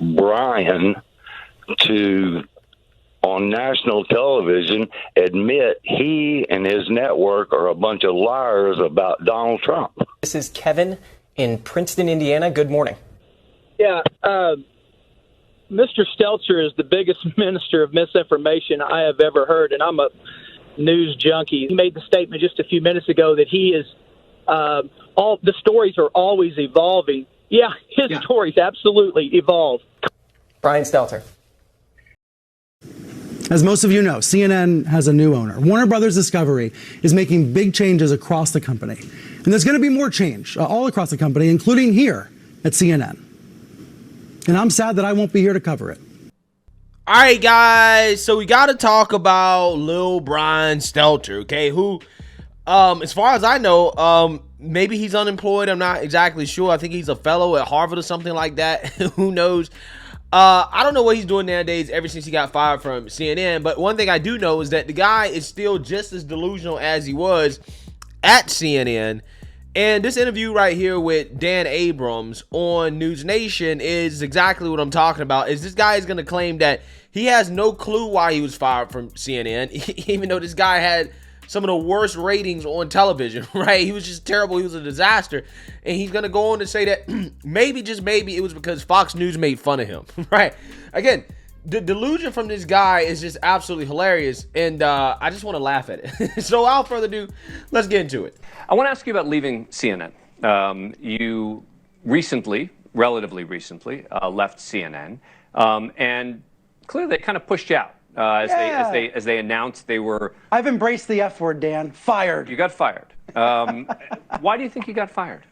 Brian to, on national television, admit he and his network are a bunch of liars about Donald Trump. This is Kevin in Princeton, Indiana. Good morning. Yeah, Mr. Stelter is the biggest minister of misinformation I have ever heard, and I'm a news junkie. He made the statement just a few minutes ago that he is all the stories are always evolving. Yeah, his stories absolutely evolve. Brian Stelter. As most of you know, CNN has a new owner. Warner Brothers Discovery is making big changes across the company. And there's going to be more change all across the company, including here at CNN. And I'm sad that I won't be here to cover it. All right, guys. So we got to talk about Lil Brian Stelter, okay? Who, as far as I know, maybe he's unemployed. I'm not exactly sure. I think he's a fellow at Harvard or something like that. Who knows? I don't know what he's doing nowadays ever since he got fired from CNN. But one thing I do know is that the guy is still just as delusional as he was at CNN. And this interview right here with Dan Abrams on NewsNation is exactly what I'm talking about. Is this guy is going to claim that he has no clue why he was fired from CNN, even though this guy had some of the worst ratings on television, right? He was just terrible. He was a disaster. And he's going to go on to say that maybe, just maybe, it was because Fox News made fun of him, right? Again, the delusion from this guy is just absolutely hilarious. And I just want to laugh at it. So without further ado, let's get into it. I want to ask you about leaving CNN. You recently, relatively recently, left CNN. And clearly they kind of pushed you out. As they announced they were... I've embraced the F word, Dan. Fired. You got fired. Why do you think you got fired?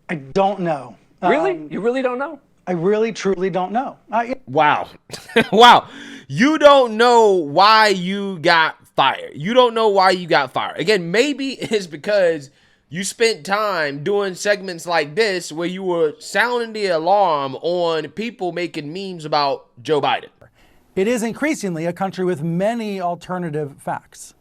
I don't know. Really? You really don't know? I really, truly don't know. Wow. Wow. You don't know why you got fired. You don't know why you got fired. Again, maybe it's because you spent time doing segments like this where you were sounding the alarm on people making memes about Joe Biden. It is increasingly a country with many alternative facts.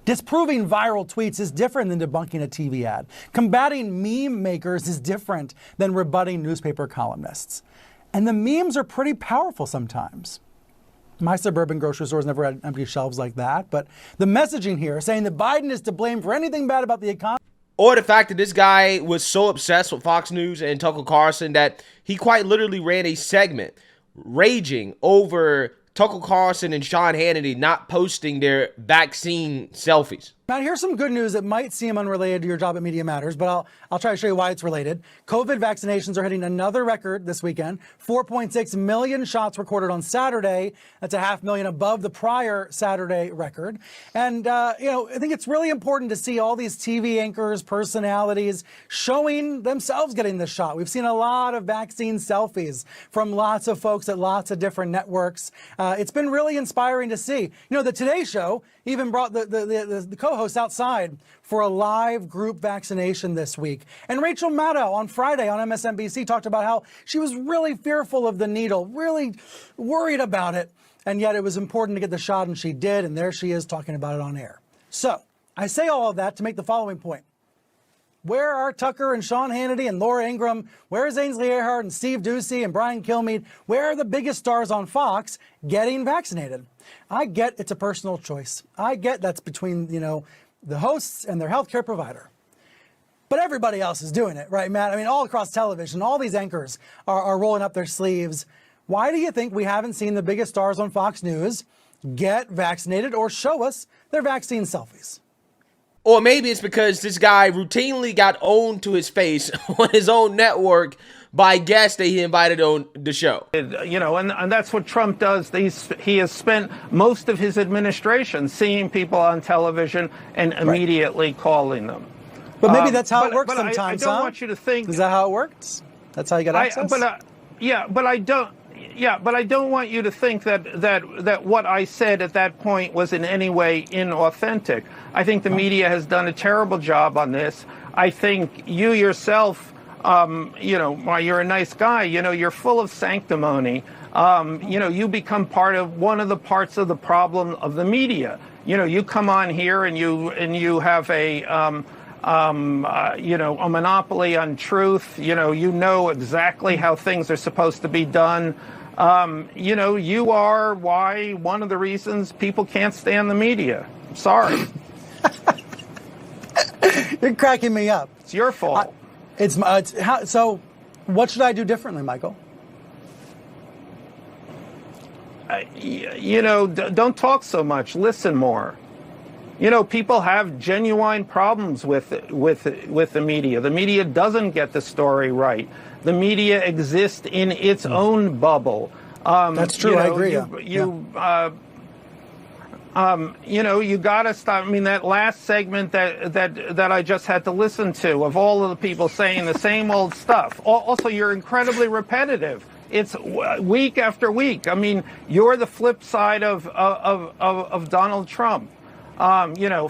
Disproving viral tweets is different than debunking a TV ad. Combating meme makers is different than rebutting newspaper columnists. And the memes are pretty powerful sometimes. My suburban grocery stores never had empty shelves like that, but the messaging here saying that Biden is to blame for anything bad about the economy, or the fact that this guy was so obsessed with Fox News and Tucker Carlson that he quite literally ran a segment raging over Tucker Carlson and Sean Hannity not posting their vaccine selfies. Now, here's some good news that might seem unrelated to your job at Media Matters, but I'll try to show you why it's related. COVID vaccinations are hitting another record this weekend. 4.6 million shots recorded on Saturday. That's 500,000 above the prior Saturday record. And, I think it's really important to see all these TV anchors, personalities showing themselves getting the shot. We've seen a lot of vaccine selfies from lots of folks at lots of different networks. It's been really inspiring to see. The Today Show even brought the co-host outside for a live group vaccination this week. And Rachel Maddow on Friday on MSNBC talked about how she was really fearful of the needle, really worried about it. And yet it was important to get the shot, and she did. And there she is talking about it on air. So I say all of that to make the following point. Where are Tucker and Sean Hannity and Laura Ingraham? Where is Ainsley Earhardt and Steve Doocy and Brian Kilmeade? Where are the biggest stars on Fox getting vaccinated? I get it's a personal choice. I get that's between, the hosts and their healthcare provider. But everybody else is doing it, right, Matt? I mean, all across television, all these anchors are rolling up their sleeves. Why do you think we haven't seen the biggest stars on Fox News get vaccinated or show us their vaccine selfies? Or maybe it's because this guy routinely got owned to his face on his own network by guests that he invited on the show. And that's what Trump does. He has spent most of his administration seeing people on television and immediately calling them. But maybe that's how it works sometimes, I don't want you to think... Is that how it works? That's how you get access? But I don't want you to think that what I said at that point was in any way inauthentic. I think the media has done a terrible job on this. I think you yourself, you're a nice guy. You're full of sanctimony. You become one of the parts of the problem of the media. You come on here and you have a monopoly on truth. You know exactly how things are supposed to be done. You are one of the reasons people can't stand the media. Sorry. You're cracking me up. It's your fault. So what should I do differently, Michael? Don't talk so much. Listen more. People have genuine problems with the media. The media doesn't get the story right. The media exists in its own bubble. That's true. I agree. You got to stop. I mean, that last segment that I just had to listen to of all of the people saying the same old stuff. Also, you're incredibly repetitive. It's week after week. I mean, you're the flip side of Donald Trump.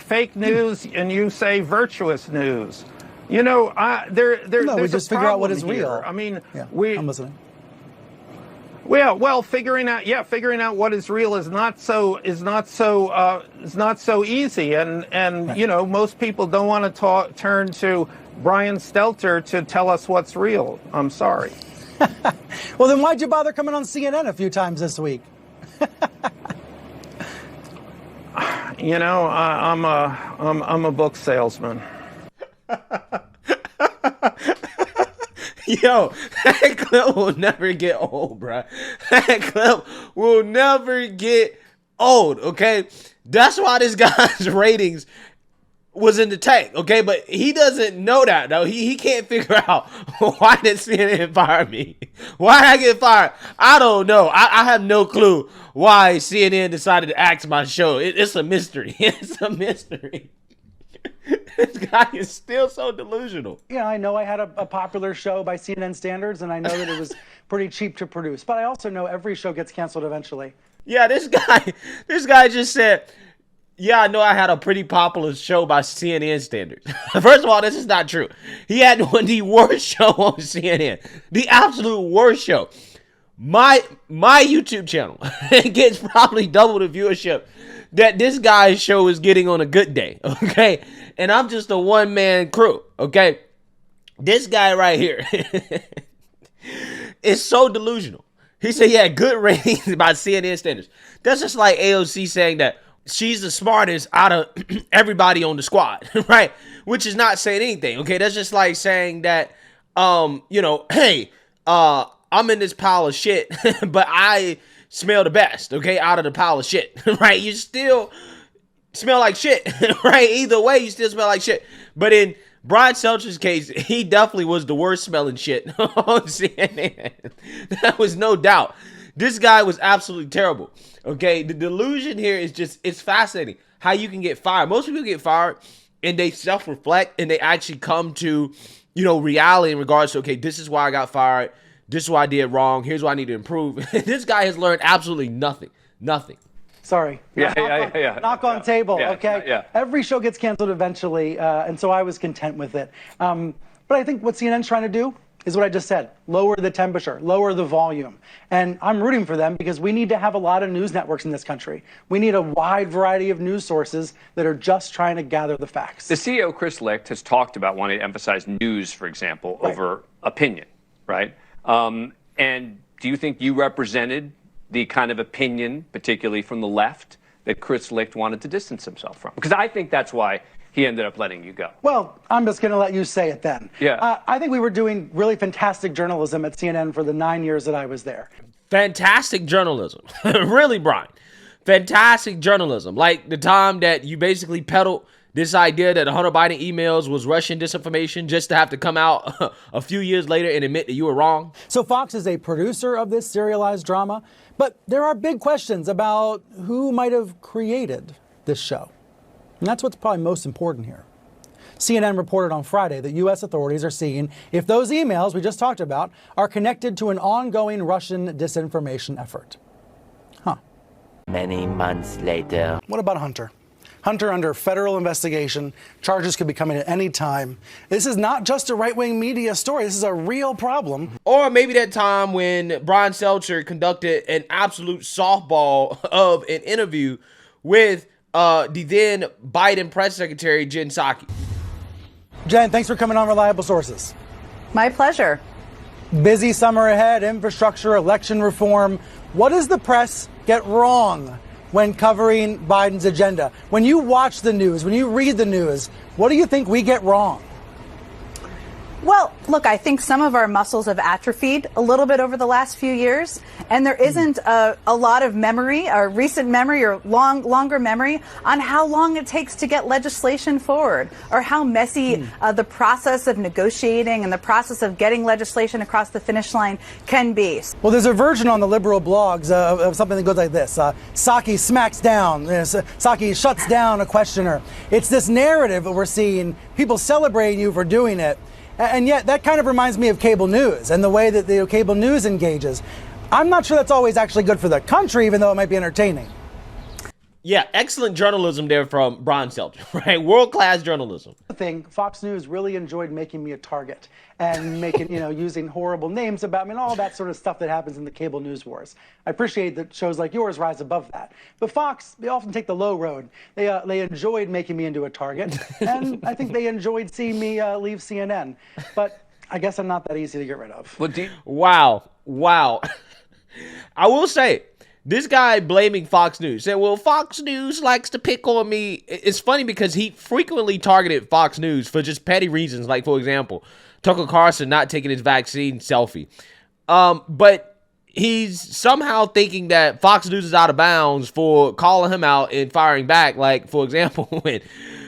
Fake news, and you say virtuous news. We just figure out what is real. I mean, I'm listening. Well, figuring out what is real is not so easy, and right. Most people don't want to turn to Brian Stelter to tell us what's real. I'm sorry. Well, then why'd you bother coming on CNN a few times this week? I'm a book salesman. Yo, that clip will never get old, bro. That clip will never get old, okay? That's why this guy's ratings was in the tank, okay? But he doesn't know that, though. He can't figure out why did CNN fire me? Why did I get fired? I don't know. I have no clue why CNN decided to axe my show. It's a mystery. It's a mystery. This guy is still so delusional. I know I had a popular show by CNN standards, and I know that it was pretty cheap to produce. But I also know every show gets canceled eventually. Yeah, this guy just said, yeah, I know I had a pretty popular show by CNN standards. First of all, this is not true. He had the worst show on CNN. The absolute worst show. My YouTube channel gets probably double the viewership that this guy's show is getting on a good day, okay? And I'm just a one-man crew, okay? This guy right here is so delusional. He said he had good ratings by CNN standards. That's just like AOC saying that she's the smartest out of everybody on the squad, right? Which is not saying anything, okay? That's just like saying that, hey, I'm in this pile of shit, but I smell the best, okay, out of the pile of shit, right? You still smell like shit, right? Either way, you still smell like shit. But in Brian Stelter's case, he definitely was the worst smelling shit on CNN. That was no doubt. This guy was absolutely terrible, okay? The delusion here is just, it's fascinating how you can get fired. Most people get fired and they self-reflect and they actually come to, reality in regards to, okay, this is why I got fired. This is what I did wrong. Here's what I need to improve. This guy has learned absolutely nothing. Nothing. Sorry. Knock on table, okay? Yeah. Every show gets canceled eventually, and so I was content with it. But I think what CNN's trying to do is what I just said. Lower the temperature, lower the volume. And I'm rooting for them because we need to have a lot of news networks in this country. We need a wide variety of news sources that are just trying to gather the facts. The CEO, Chris Licht, has talked about wanting to emphasize news, for example, over opinion, right? And do you think you represented the kind of opinion, particularly from the left, that Chris Licht wanted to distance himself from? Because I think that's why he ended up letting you go. Well, I'm just going to let you say it then. Yeah. I think we were doing really fantastic journalism at CNN for the 9 years that I was there. Fantastic journalism. Really, Brian. Fantastic journalism. Like the time that you basically peddled this idea that Hunter Biden emails was Russian disinformation just to have to come out a few years later and admit that you were wrong. So Fox is a producer of this serialized drama, but there are big questions about who might have created this show. And that's what's probably most important here. CNN reported on Friday that U.S. authorities are seeing if those emails we just talked about are connected to an ongoing Russian disinformation effort. Many months later. What about Hunter? Hunter under federal investigation. Charges could be coming at any time. This is not just a right-wing media story. This is a real problem. Or maybe that time when Brian Stelter conducted an absolute softball of an interview with the then Biden press secretary, Jen Psaki. Jen, thanks for coming on Reliable Sources. My pleasure. Busy summer ahead, infrastructure, election reform. What does the press get wrong when covering Biden's agenda? When you watch the news, when you read the news, what do you think we get wrong? Well, look, I think some of our muscles have atrophied a little bit over the last few years, and there isn't a lot of memory, or recent memory, or longer memory on how long it takes to get legislation forward, or how messy the process of negotiating and the process of getting legislation across the finish line can be. Well, there's a version on the liberal blogs of something that goes like this. Psaki smacks down, Psaki shuts down a questioner. It's this narrative that we're seeing, people celebrating you for doing it. And yet that kind of reminds me of cable news and the way that the cable news engages. I'm not sure that's always actually good for the country, even though it might be entertaining. Yeah, excellent journalism there from Brian Stelter, right? World-class journalism. The thing, Fox News really enjoyed making me a target and making, using horrible names about me and all that sort of stuff that happens in the cable news wars. I appreciate that shows like yours rise above that. But Fox, they often take the low road. They enjoyed making me into a target, and I think they enjoyed seeing me leave CNN. But I guess I'm not that easy to get rid of. Wow. I will say, this guy blaming Fox News said, well, Fox News likes to pick on me. It's funny because he frequently targeted Fox News for just petty reasons. Like, for example, Tucker Carlson not taking his vaccine selfie. But he's somehow thinking that Fox News is out of bounds for calling him out and firing back. Like, for example, when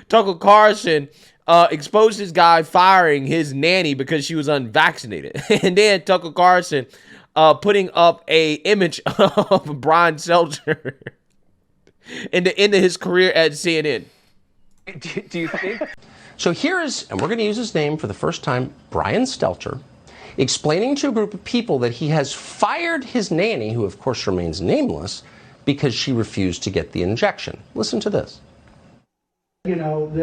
Tucker Carlson exposed this guy firing his nanny because she was unvaccinated. And then Tucker Carlson putting up a image of Brian Stelter in the end of his career at CNN. Do you think? So here is, and we're going to use his name for the first time, Brian Stelter, explaining to a group of people that he has fired his nanny, who of course remains nameless, because she refused to get the injection. Listen to this. That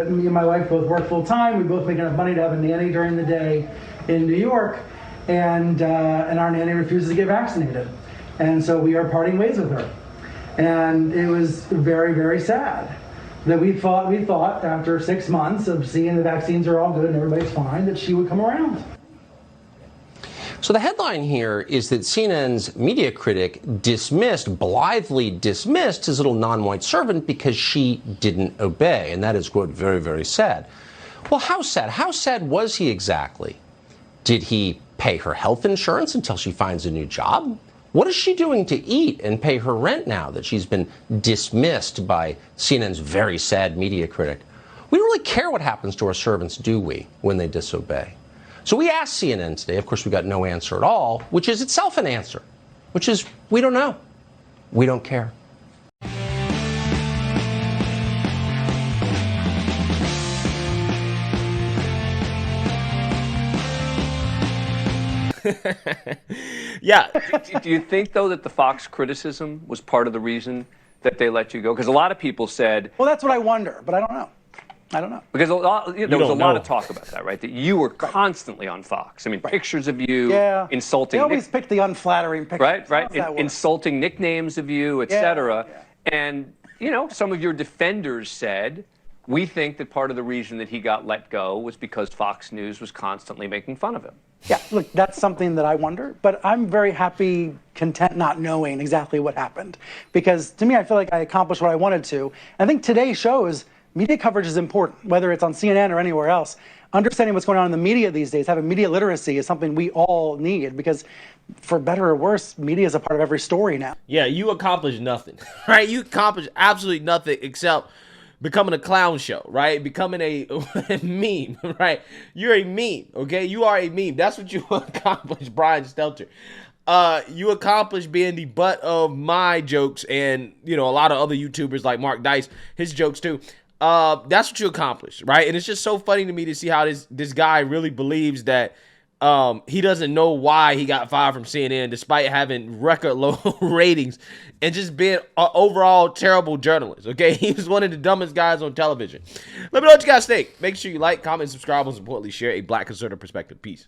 me and my wife both work full time. We both make enough money to have a nanny during the day in New York. And our nanny refuses to get vaccinated. And so we are parting ways with her. And it was very, very sad that we thought after 6 months of seeing the vaccines are all good and everybody's fine, that she would come around. So the headline here is that CNN's media critic blithely dismissed his little non-white servant because she didn't obey. And that is, quote, very, very sad. Well, how sad? How sad was he exactly? Did he pay her health insurance until she finds a new job? What is she doing to eat and pay her rent now that she's been dismissed by CNN's very sad media critic? We don't really care what happens to our servants, do we, when they disobey? So we asked CNN today, of course we got no answer at all, which is itself an answer, which is we don't know. We don't care. Yeah. Do you think, though, that the Fox criticism was part of the reason that they let you go? Because a lot of people said... Well, that's what I wonder, but I don't know. Because there was a lot of talk about that, right? That you were constantly on Fox. I mean, pictures of you insulting... They always pick the unflattering pictures. Right. Insulting nicknames of you, etc. And, some of your defenders said... We think that part of the reason that he got let go was because Fox News was constantly making fun of him. Yeah, look, that's something that I wonder, but I'm very happy, content not knowing exactly what happened. Because to me, I feel like I accomplished what I wanted to. I think today shows media coverage is important, whether it's on CNN or anywhere else. Understanding what's going on in the media these days, having media literacy is something we all need because for better or worse, media is a part of every story now. Yeah, you accomplished nothing, right? You accomplished absolutely nothing except becoming a clown show, right? Becoming a meme, right? You're a meme, okay? You are a meme. That's what you accomplished, Brian Stelter. You accomplished being the butt of my jokes and, a lot of other YouTubers like Mark Dice, his jokes too. That's what you accomplished, right? And it's just so funny to me to see how this guy really believes that he doesn't know why he got fired from CNN despite having record low ratings and just being an overall terrible journalist, okay? He was one of the dumbest guys on television. Let me know what you guys think. Make sure you like, comment, subscribe, and most importantly, share a Black conservative perspective. Peace.